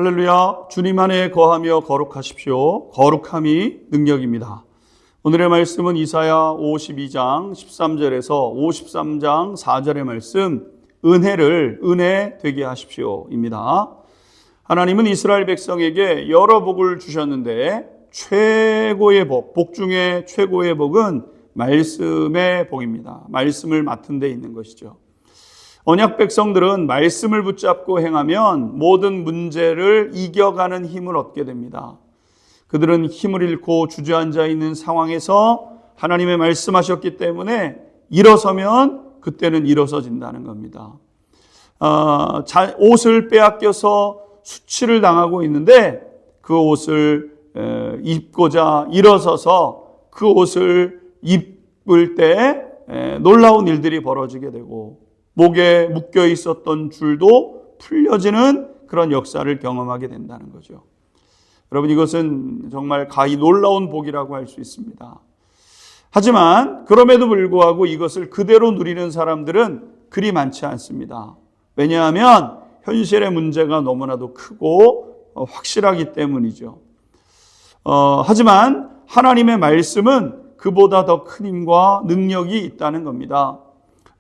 할렐루야. 주님 안에 거하며 거룩하십시오. 거룩함이 능력입니다. 오늘의 말씀은 이사야 52장 13절에서 53장 4절의 말씀, 은혜를 은혜 되게 하십시오입니다. 하나님은 이스라엘 백성에게 여러 복을 주셨는데 최고의 복 중에 최고의 복은 말씀의 복입니다. 말씀을 맡은 데 있는 것이죠. 언약 백성들은 말씀을 붙잡고 행하면 모든 문제를 이겨가는 힘을 얻게 됩니다. 그들은 힘을 잃고 주저앉아 있는 상황에서 하나님의 말씀하셨기 때문에 일어서면 그때는 일어서진다는 겁니다. 옷을 빼앗겨서 수치를 당하고 있는데 그 옷을 입고자 일어서서 그 옷을 입을 때 놀라운 일들이 벌어지게 되고 목에 묶여 있었던 줄도 풀려지는 그런 역사를 경험하게 된다는 거죠. 여러분, 이것은 정말 가히 놀라운 복이라고 할 수 있습니다. 하지만 그럼에도 불구하고 이것을 그대로 누리는 사람들은 그리 많지 않습니다. 왜냐하면 현실의 문제가 너무나도 크고 확실하기 때문이죠. 하지만 하나님의 말씀은 그보다 더 큰 힘과 능력이 있다는 겁니다.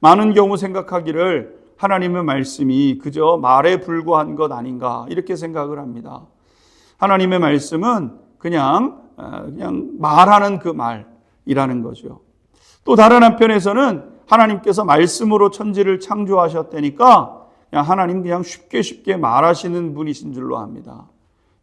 많은 경우 생각하기를 하나님의 말씀이 그저 말에 불과한 것 아닌가 이렇게 생각을 합니다. 하나님의 말씀은 그냥 말하는 그 말이라는 거죠. 또 다른 한편에서는 하나님께서 말씀으로 천지를 창조하셨다니까 하나님 그냥 쉽게 말하시는 분이신 줄로 압니다.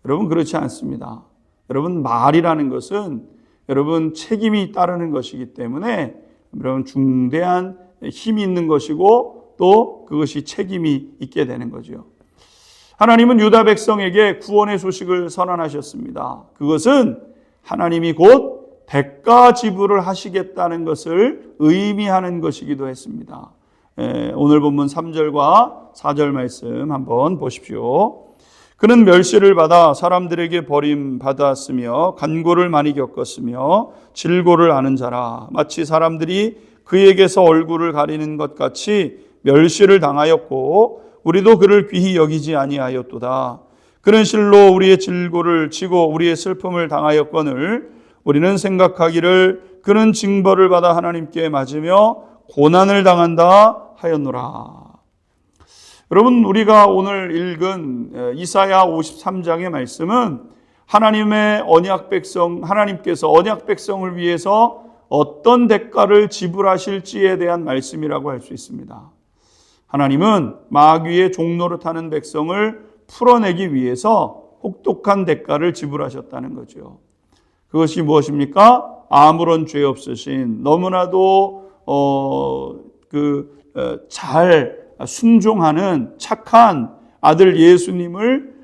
여러분, 그렇지 않습니다. 여러분, 말이라는 것은 여러분 책임이 따르는 것이기 때문에 여러분 중대한 힘이 있는 것이고 또 그것이 책임이 있게 되는 거죠. 하나님은 유다 백성에게 구원의 소식을 선언하셨습니다. 그것은 하나님이 곧 대가 지불을 하시겠다는 것을 의미하는 것이기도 했습니다. 오늘 본문 3절과 4절 말씀 한번 보십시오. 그는 멸시를 받아 사람들에게 버림받았으며 간고를 많이 겪었으며 질고를 아는 자라. 마치 사람들이 그에게서 얼굴을 가리는 것 같이 멸시를 당하였고 우리도 그를 귀히 여기지 아니하였도다. 그는 실로 우리의 질고를 지고 우리의 슬픔을 당하였거늘 우리는 생각하기를 그는 징벌을 받아 하나님께 맞으며 고난을 당한다 하였노라. 여러분, 우리가 오늘 읽은 이사야 53장의 말씀은 하나님의 언약 백성, 하나님께서 언약 백성을 위해서 어떤 대가를 지불하실지에 대한 말씀이라고 할 수 있습니다. 하나님은 마귀의 종노릇하는 백성을 풀어내기 위해서 혹독한 대가를 지불하셨다는 거죠. 그것이 무엇입니까? 아무런 죄 없으신 너무나도 잘 순종하는 착한 아들 예수님을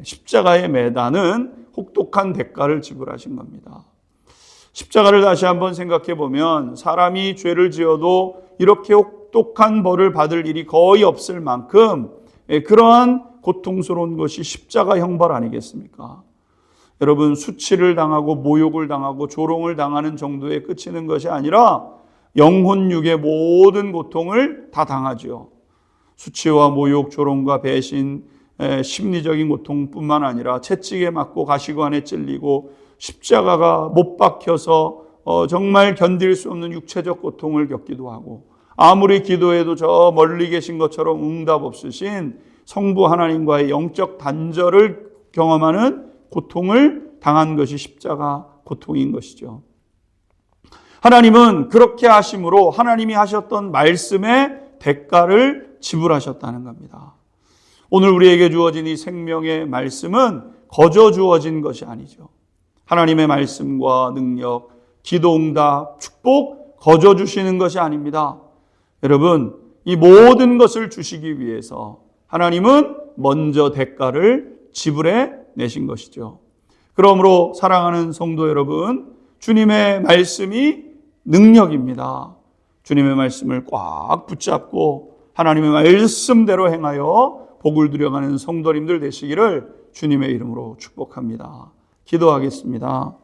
십자가에 매다는 혹독한 대가를 지불하신 겁니다. 십자가를 다시 한번 생각해 보면 사람이 죄를 지어도 이렇게 혹독한 벌을 받을 일이 거의 없을 만큼 그러한 고통스러운 것이 십자가 형벌 아니겠습니까? 여러분, 수치를 당하고 모욕을 당하고 조롱을 당하는 정도에 그치는 것이 아니라 영혼 육의 모든 고통을 다 당하죠. 수치와 모욕, 조롱과 배신, 심리적인 고통뿐만 아니라 채찍에 맞고 가시관에 찔리고 십자가가 못 박혀서 정말 견딜 수 없는 육체적 고통을 겪기도 하고 아무리 기도해도 저 멀리 계신 것처럼 응답 없으신 성부 하나님과의 영적 단절을 경험하는 고통을 당한 것이 십자가 고통인 것이죠. 하나님은 그렇게 하심으로 하나님이 하셨던 말씀의 대가를 지불하셨다는 겁니다. 오늘 우리에게 주어진 이 생명의 말씀은 거저 주어진 것이 아니죠. 하나님의 말씀과 능력, 기도응답, 축복 거저 주시는 것이 아닙니다. 여러분, 이 모든 것을 주시기 위해서 하나님은 먼저 대가를 지불해 내신 것이죠. 그러므로 사랑하는 성도 여러분, 주님의 말씀이 능력입니다. 주님의 말씀을 꽉 붙잡고 하나님의 말씀대로 행하여 복을 누려가는 성도님들 되시기를 주님의 이름으로 축복합니다. 기도하겠습니다.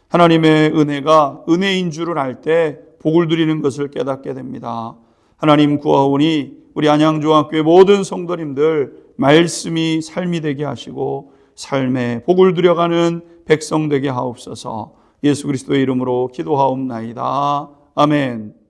하나님의 은혜가 은혜인 줄을 알 때 복을 누리는 것을 깨닫게 됩니다. 하나님 구하오니 우리 안양중학교의 모든 성도님들 말씀이 삶이 되게 하시고 삶에 복을 들여가는 백성 되게 하옵소서. 예수 그리스도의 이름으로 기도하옵나이다. 아멘.